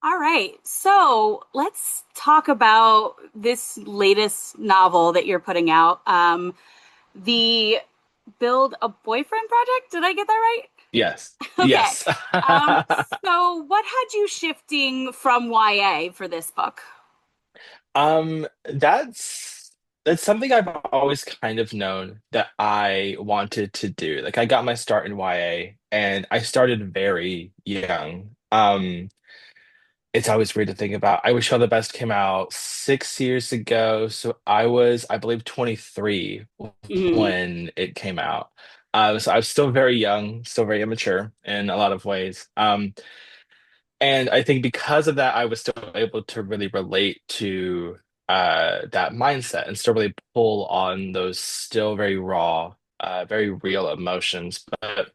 All right. So let's talk about this latest novel that you're putting out. The Build a Boyfriend Project. Did I get that right? Yes. Okay. Yes. Um, so what had you shifting from YA for this book? That's something I've always kind of known that I wanted to do. Like I got my start in YA and I started very young. It's always weird to think about. I Wish All the Best came out 6 years ago, so I was, I believe, 23 Mhm. when it came out. So I was still very young, still very immature in a lot of ways. And I think because of that, I was still able to really relate to that mindset and still really pull on those still very raw, very real emotions. But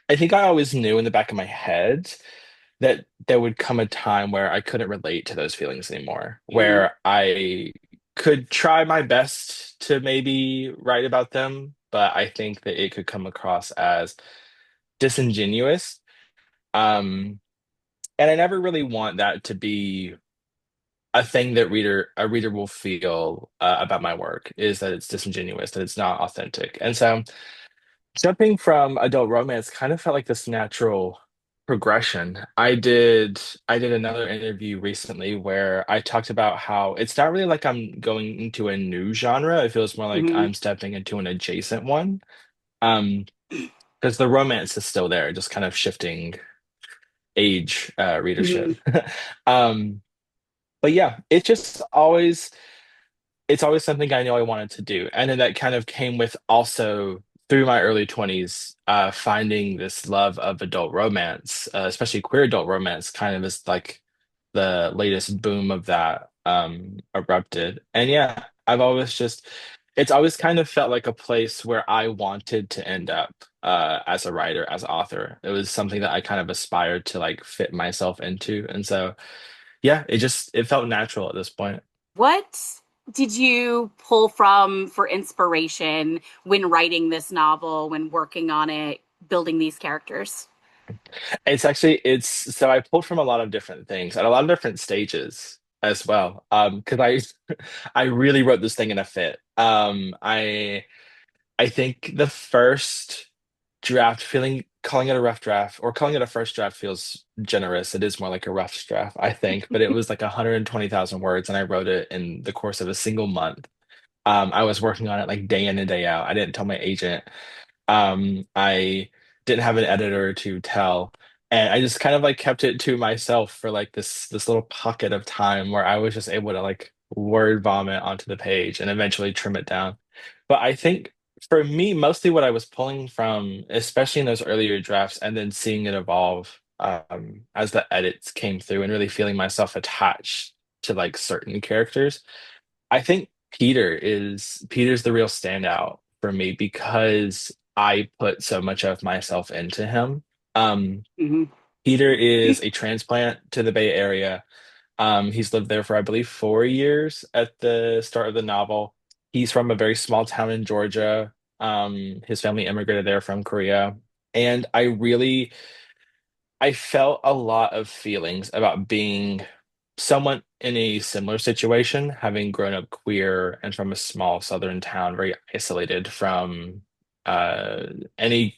I think I always knew in the back of my head that there would come a time where I couldn't relate to those feelings anymore, Mhm. where I could try my best to maybe write about them, but I think that it could come across as disingenuous. Um, and I never really want that to be a thing that a reader will feel about my work is that it's disingenuous, that it's not authentic. And so jumping from adult romance kind of felt like this natural progression. I did another interview recently where I talked about how it's not really like I'm going into a new genre. It feels more like Mhm. I'm stepping into an adjacent one. Um, because the romance is still there, just kind of shifting age readership. Mhm. Um, but yeah, it's always something I know I wanted to do. And then that kind of came with also through my early 20s, finding this love of adult romance, especially queer adult romance, kind of is like the latest boom of that erupted. And yeah, it's always kind of felt like a place where I wanted to end up as a writer, as an author. It was something that I kind of aspired to like fit myself into. And so, yeah, it felt natural at this point. What did you pull from for inspiration when writing this novel, when working on it, building these characters? It's so I pulled from a lot of different things at a lot of different stages as well. Because I really wrote this thing in a fit. I think the first draft feeling calling it a rough draft or calling it a first draft feels generous. It is more like a rough draft, I think, but it was like 120,000 words and I wrote it in the course of a single month. I was working on it like day in and day out. I didn't tell my agent. I didn't have an editor to tell, and I just kind of like kept it to myself for like this little pocket of time where I was just able to like word vomit onto the page and eventually trim it down. But I think for me, mostly what I was pulling from, especially in those earlier drafts, and then seeing it evolve as the edits came through and really feeling myself attached to like certain characters. I think Peter's the real standout for me because I put so much of myself into him. Um, Mhm. Peter is a transplant to the Bay Area. He's lived there for, I believe, 4 years at the start of the novel. He's from a very small town in Georgia. His family immigrated there from Korea. And I felt a lot of feelings about being someone in a similar situation, having grown up queer and from a small southern town, very isolated from uh, any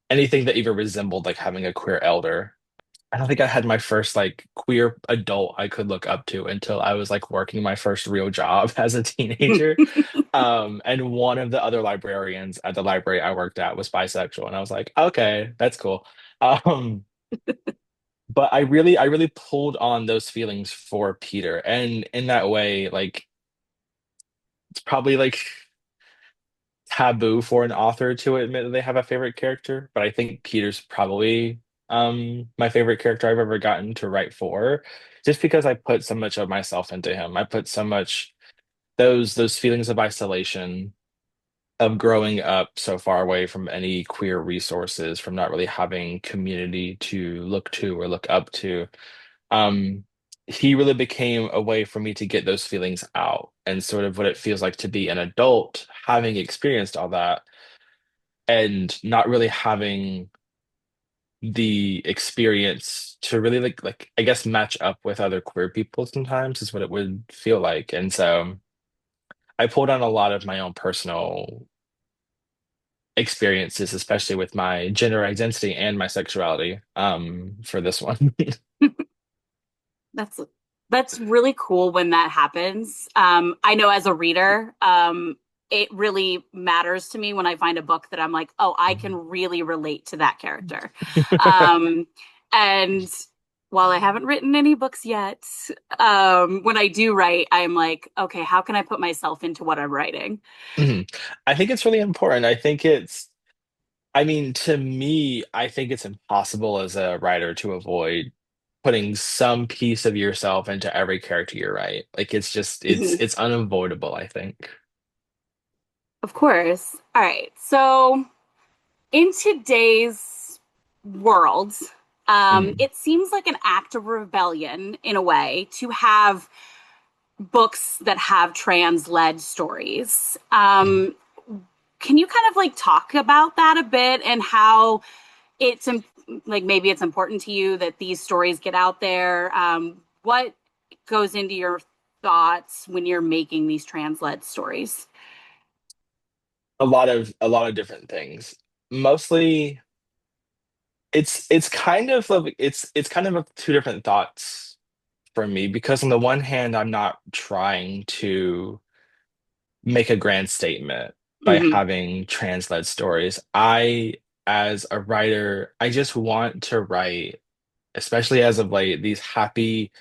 anything that even resembled like having a queer elder. I don't think I had my first like queer adult I could look up to until I was like working my first real job as a teenager. And one of the other librarians at the library I worked at was bisexual, and I was like, okay, that's cool. Um, but I really pulled on those feelings for Peter, and in that way, like it's probably like taboo for an author to admit that they have a favorite character, but I think Peter's probably my favorite character I've ever gotten to write for, just because I put so much of myself into him. I put so much those feelings of isolation, of growing up so far away from any queer resources, from not really having community to look to or look up to. um, he really became a way for me to get those feelings out and sort of what it feels like to be an adult, having experienced all that and not really having the experience to really like I guess match up with other queer people sometimes is what it would feel like. And so I pulled on a lot of my own personal experiences, especially with my gender identity and my sexuality, for this one. That's that's really cool when that happens. I know as a reader, it really matters to me when I find a book that I'm like, oh, I can really relate to that character. Um, and while I haven't written any books yet, when I do write, I'm like, okay, how can I put myself into what I'm writing? Mhm. I think it's really important. I mean, to me, I think it's impossible as a writer to avoid putting some piece of yourself into every character you write. Like it's just Mhm. it's unavoidable, I think. Of course. All right. So in today's world, Mhm. it seems like an act of rebellion in a way to have books that have trans-led stories. Can you kind of like talk about that a bit and how it's like maybe it's important to you that these stories get out there? What goes into your thoughts when you're making these trans-led stories? A lot of different things. Mostly it's kind of it's kind of two different thoughts for me because on the one hand, I'm not trying to make a grand statement by Hmm. having trans-led stories. As a writer, I just want to write, especially as of late, these happy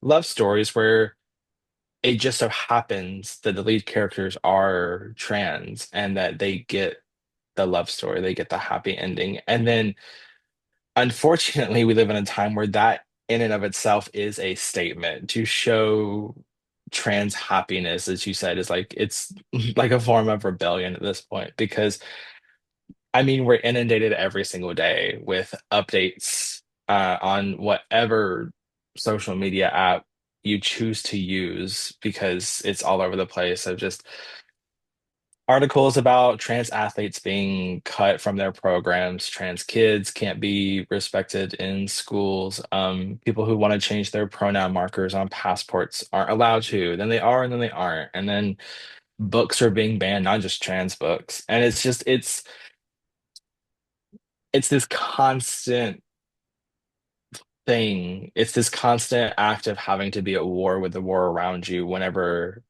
love stories where it just so happens that the lead characters are trans and that they get the love story, they get the happy ending. And then unfortunately, we live in a time where that in and of itself is a statement to show trans happiness, as you said, is like it's like a form of rebellion at this point because I mean we're inundated every single day with updates on whatever social media app you choose to use because it's all over the place of just articles about trans athletes being cut from their programs, trans kids can't be respected in schools, people who want to change their pronoun markers on passports aren't allowed to, then they are and then they aren't. And then books are being banned, not just trans books. And it's just it's this constant thing. It's this constant act of having to be at war with the war around you whenever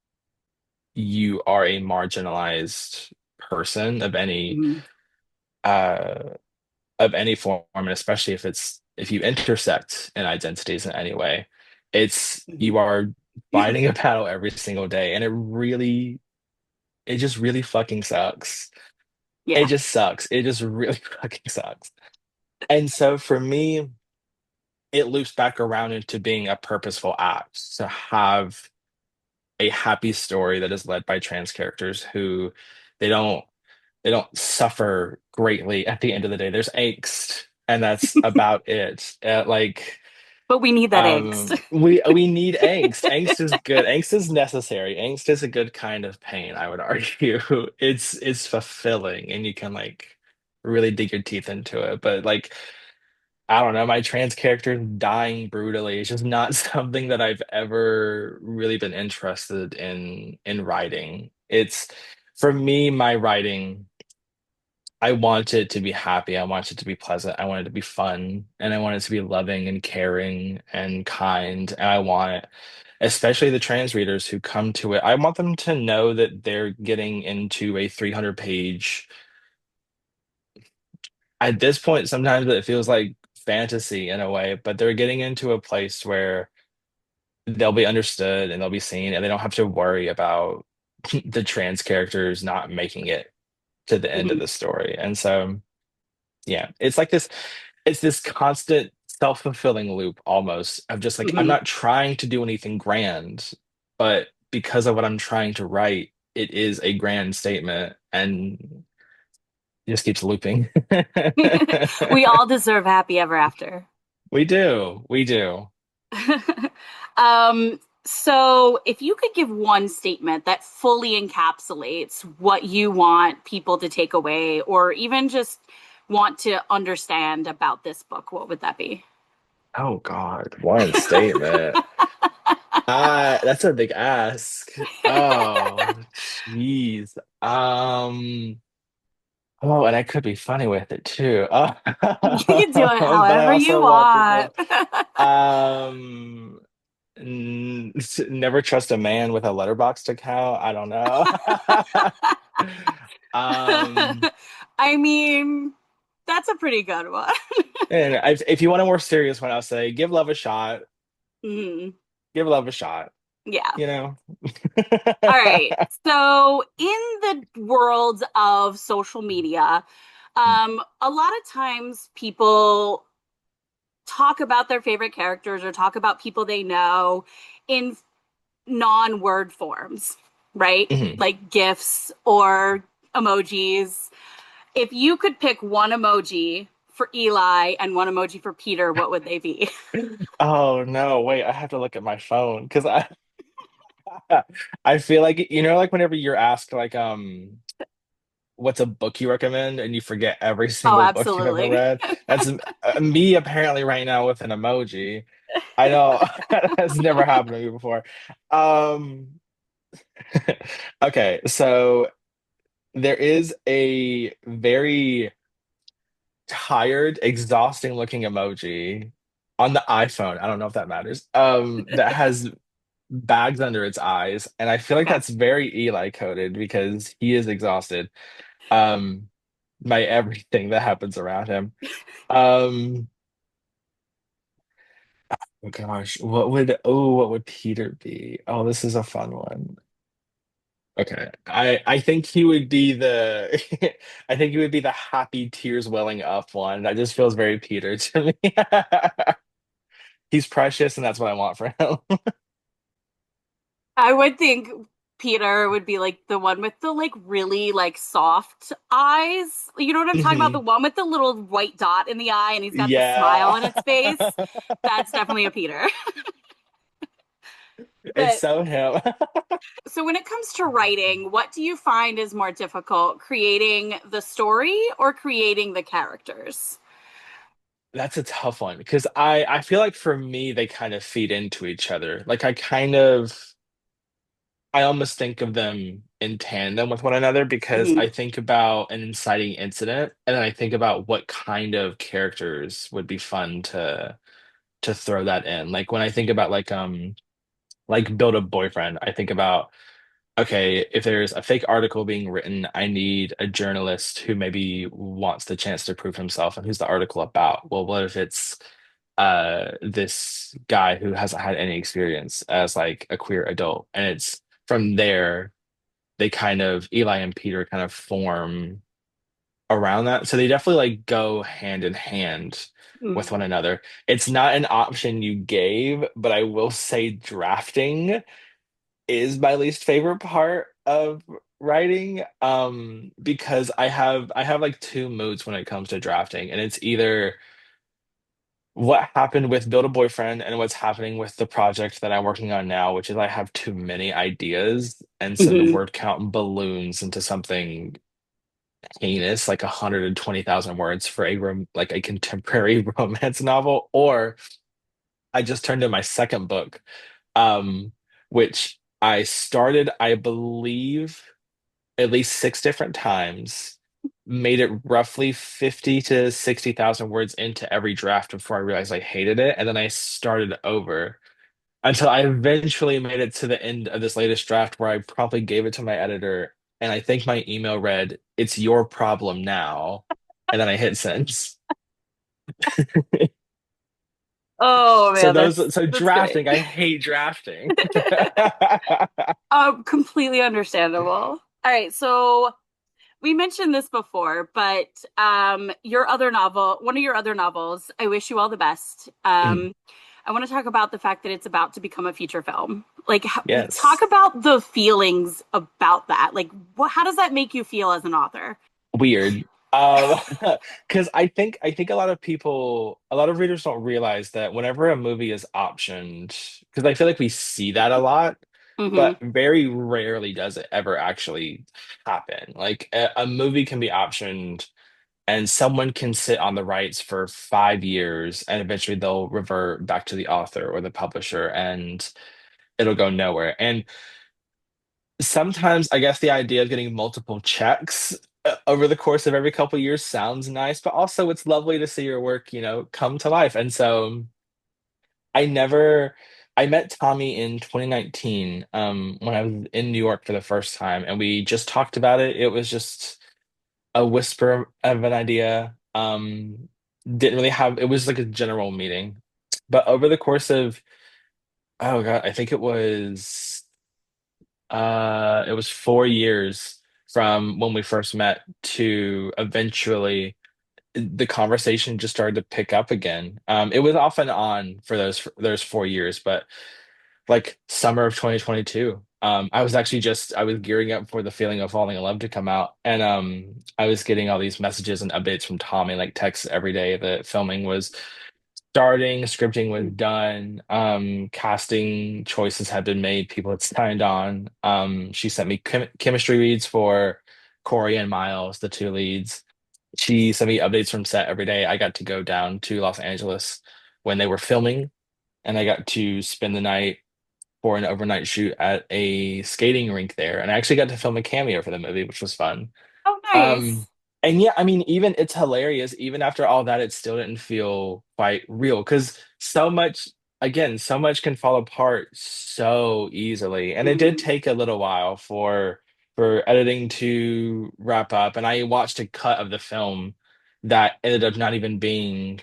you are a marginalized person Hmm. uh of any form, and especially if you intersect in identities in any way, it's Hmm. you are fighting a battle every single day, and it just really fucking sucks. It Yeah. just sucks. It just really fucking sucks. And so for me, it loops back around into being a purposeful act to have a happy story that is led by trans characters who they don't they don't suffer greatly at the end of the day. There's angst, and that's about it. But we need that angst. We need angst. Angst is good. Angst is necessary. Angst is a good kind of pain, I would argue. It's fulfilling, and you can like really dig your teeth into it. But like I don't know, my trans character dying brutally is just not something that I've ever really been interested in writing. It's for me, my writing. I want it to be happy. I want it to be pleasant. I want it to be fun. And I want it to be loving and caring and kind. And I want, especially the trans readers who come to it, I want them to know that they're getting into a 300-page, at this point, sometimes it feels like fantasy in a way, but they're getting into a place where they'll be understood and they'll be seen and they don't have to worry about the trans characters not making it to the end of Hmm. the story. And so, yeah, it's this constant self-fulfilling loop almost of just like I'm Hmm. not trying to do anything grand, but because of what I'm trying to write, it is a grand statement and it just keeps looping. We all deserve happy ever after. We do. We do. So if you could give one statement that fully encapsulates what you want people to take away, or even just want to understand about this book, what would that be? Oh God, one statement. That's a big ask. Oh, jeez. Oh, and I could be funny with it too. You can do it But I however you also want want. people. Um, never trust a man with a letterboxd account. I don't know. Um, I mean, that's a pretty good one. and if you want a more serious one, I'll say give love a shot. Mhm. Give love a shot. Yeah. You know. All right. So, in the world of social media, a lot of times people talk about their favorite characters or talk about people they know in non-word forms, right? Mhm. Like GIFs or emojis. If you could pick one emoji for Eli and one emoji for Peter, what would they be? Oh no, wait, I have to look at my phone because I I feel like like whenever you're asked like what's a book you recommend and you forget every Oh, single book you've ever absolutely. read. That's me apparently right now with an emoji. I know that's never happened to me before. Um okay, so there is a very tired, exhausting looking emoji on the iPhone. I don't know if that matters. That has bags under its eyes, and I feel like Okay. that's very Eli coded because he is exhausted um by everything that happens around him. Um, oh gosh, what would Peter be? Oh, this is a fun one. Okay. I think he would be the I think he would be the happy tears welling up one. That just feels very Peter to me. He's precious and that's what I want for him. I would think Peter would be like the one with the like really like soft eyes. You know what I'm talking about? The Mhm. one with the little white dot in the eye and he's got the smile Yeah. on its face. That's definitely a Peter. It's But so him. so when it comes to writing, what do you find is more difficult, creating the story or creating the characters? That's a tough one because I feel like for me they kind of feed into each other. Like I almost think of them in tandem with one another because Mhm. I think about an inciting incident and then I think about what kind of characters would be fun to throw that in. Like when I think about like build a boyfriend, I think about okay, if there's a fake article being written, I need a journalist who maybe wants the chance to prove himself. And who's the article about? Well, what if it's this guy who hasn't had any experience as like a queer adult? And it's from there they kind of Eli and Peter kind of form around that. So they definitely like go hand in hand with Mhm. one another. It's not an option you gave, but I will say drafting is my least favorite part of writing because I have like two moods when it comes to drafting and it's either what happened with Build a Boyfriend and what's happening with the project that I'm working on now, which is I have too many ideas and so the Mhm. word count balloons into something heinous like 120,000 words for like a contemporary romance novel or I just turned in my second book um which I started I believe at least six different times, made it roughly 50 to 60,000 words into every draft before I realized I hated it. And then I started over until I eventually made it to the end of this latest draft where I promptly gave it to my editor. And I think my email read, "It's your problem now." And then I hit send. Oh So man, so that's great. drafting, I hate drafting. Completely understandable. All right, so we mentioned this before, but your other novel, one of your other novels, I Wish You All the Best. Mhm. I want to talk about the fact that it's about to become a feture film. Like, talk Yes. about the feelings about that. Like, how does that make you feel as an author? Weird. Because I think a lot of readers don't realize that whenever a movie is optioned, because I feel like we see that a lot, Hmm. but very rarely does it ever actually happen. Like a movie can be optioned and someone can sit on the rights for 5 years and eventually they'll revert back to the author or the publisher and it'll go nowhere. And sometimes I guess the idea of getting multiple checks over the course of every couple years sounds nice, but also it's lovely to see your work, come to life. And so I never I met Tommy in 2019, when I was in New York for the first time, and we just talked about it. It was just a whisper of an idea. Didn't really have, it was like a general meeting. But over the course of, oh God, I think it was 4 years from when we first met to eventually the conversation just started to pick up again. It was off and on for those 4 years, but like summer of 2022. I was gearing up for the feeling of falling in love to come out. And I was getting all these messages and updates from Tommy, like texts every day that filming was starting, scripting was done, casting choices had been made, people had signed on. She sent me chemistry reads for Corey and Miles, the two leads. She sent me updates from set every day. I got to go down to Los Angeles when they were filming, and I got to spend the night for an overnight shoot at a skating rink there. And I actually got to film a cameo for the movie, which was fun. Oh, Um, nice. and yeah, I mean, even it's hilarious. Even after all that, it still didn't feel quite real because so much can fall apart so easily. And it did Mhm. take a little while for editing to wrap up. And I watched a cut of the film that ended up not even being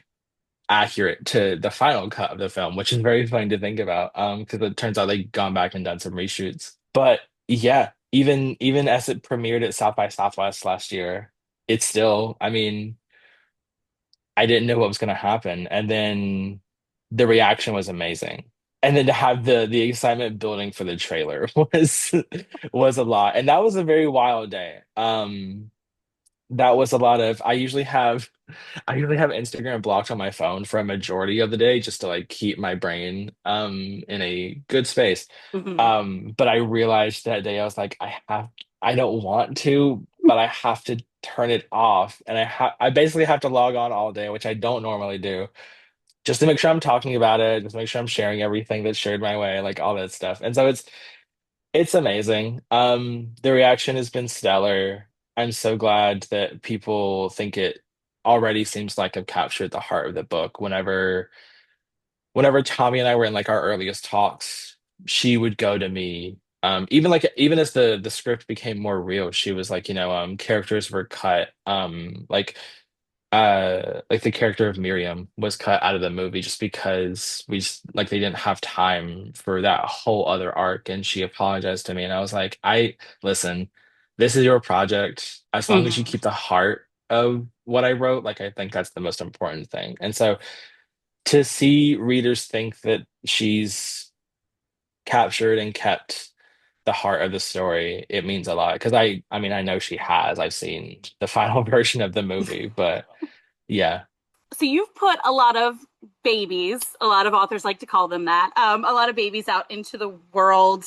accurate to the final cut of the film, which is very funny to think about. Because it turns out they'd gone back and done some reshoots. But yeah, even as it premiered at South by Southwest last year, it's still, I mean, I didn't know what was gonna happen. And then the reaction was amazing. And then to have the excitement building for the trailer was a lot. And that was a very wild day. That was a lot of I usually have Instagram blocked on my phone for a majority of the day just to like keep my brain in a good space. Mhm. But I realized that day I was like, I don't want to, but I have to turn it off. And I basically have to log on all day, which I don't normally do, just to make sure I'm talking about it, just to make sure I'm sharing everything that's shared my way, like all that stuff. And so it's amazing. The reaction has been stellar. I'm so glad that people think it already seems like I've captured the heart of the book. Whenever Tommy and I were in like our earliest talks, she would go to me. Even as the script became more real, she was like, characters were cut. Like the character of Miriam was cut out of the movie just because they didn't have time for that whole other arc, and she apologized to me, and I was like, I listen, this is your project. As long as you Mhm. keep the heart of what I wrote, like I think that's the most important thing. And so to see readers think that she's captured and kept the heart of the story, it means a lot. Because I mean, I know she has. I've seen the final version of the movie, but yeah. So you've put a lot of babies, a lot of authors like to call them that, a lot of babies out into the world.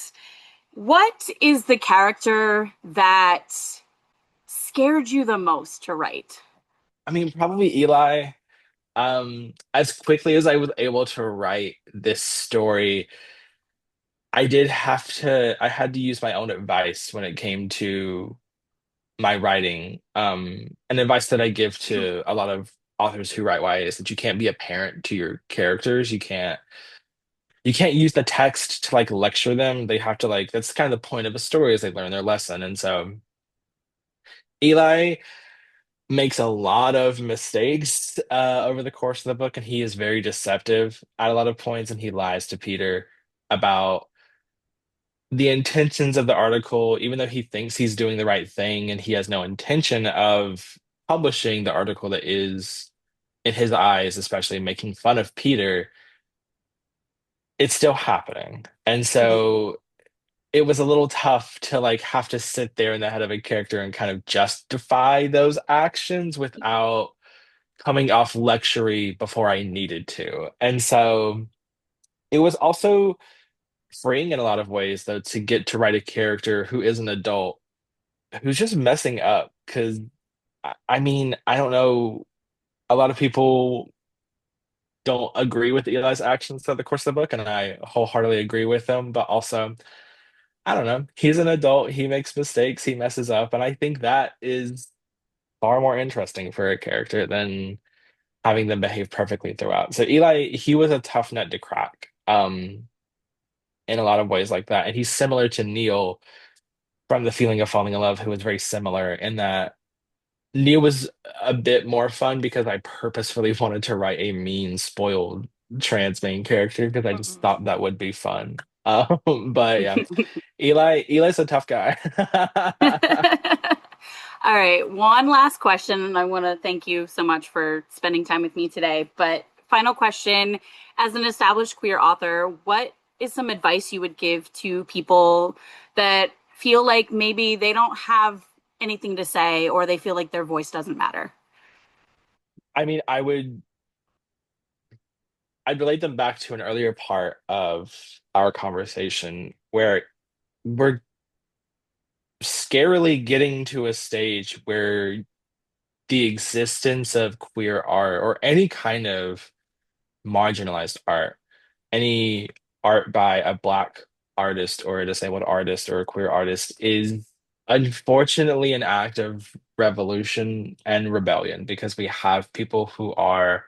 What is the character that scared you the most to write? I mean, probably Eli. As quickly as I was able to write this story, I had to use my own advice when it came to my writing. An advice that I give to a lot of authors who write YA is that you can't be a parent to your characters. You can't use the text to like lecture them. They have to like, that's kind of the point of a story is they learn their lesson. And so Eli makes a lot of mistakes over the course of the book, and he is very deceptive at a lot of points, and he lies to Peter about the intentions of the article, even though he thinks he's doing the right thing, and he has no intention of publishing the article that is, in his eyes, especially making fun of Peter. It's still happening. And Mhm. so it was a little tough to like have to sit there in the head of a character and kind of justify those actions without coming off lectury before I needed to. And so it was also freeing in a lot of ways, though, to get to write a character who is an adult who's just messing up. Because I mean, I don't know. A lot of people don't agree with Eli's actions throughout the course of the book, and I wholeheartedly agree with them. But also, I don't know. He's an adult. He makes mistakes. He messes up, and I think that is far more interesting for a character than having them behave perfectly throughout. So Eli, he was a tough nut to crack, in a lot of ways like that, and he's similar to Neil from The Feeling of Falling in Love, who was very similar in that Neil was a bit more fun because I purposefully wanted to write a mean, spoiled trans main character because I just thought that would be fun. But yeah, Eli's a tough guy. All right, one last question, and I want to thank you so much for spending time with me today. But final question, as an established queer author, what is some advice you would give to people that feel like maybe they don't have anything to say or they feel like their voice doesn't matter? I mean, I'd relate them back to an earlier part of our conversation where we're scarily getting to a stage where the existence of queer art or any kind of marginalized art, any art by a Black artist or a disabled artist or a queer artist is unfortunately an act of revolution and rebellion because we have people who are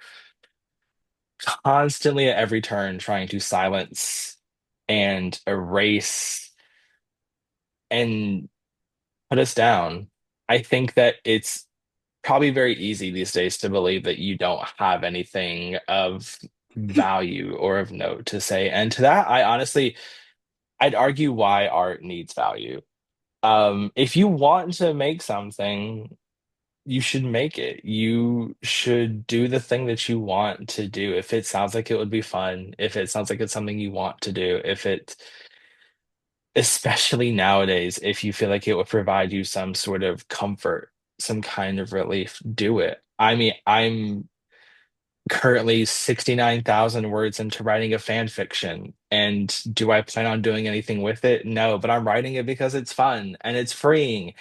constantly at every turn trying to silence and erase and put us down. I think that it's probably very easy these days to believe that you don't have anything of value or of note to say. And to that, I'd argue why art needs value. If you want to make something, you should make it. You should do the thing that you want to do. If it sounds like it would be fun, if it sounds like it's something you want to do, if it, especially nowadays, if you feel like it would provide you some sort of comfort, some kind of relief, do it. I mean, I'm currently 69,000 words into writing a fan fiction. And do I plan on doing anything with it? No, but I'm writing it because it's fun and it's freeing.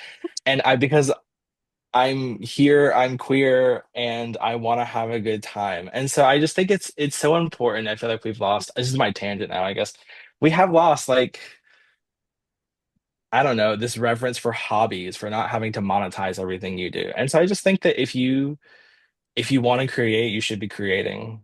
And because I'm here, I'm queer, and I want to have a good time. And so I just think it's so important. I feel like we've lost, this is my tangent now, I guess. We have lost like I don't know, this reverence for hobbies, for not having to monetize everything you do. And so I just think that if you want to create, you should be creating.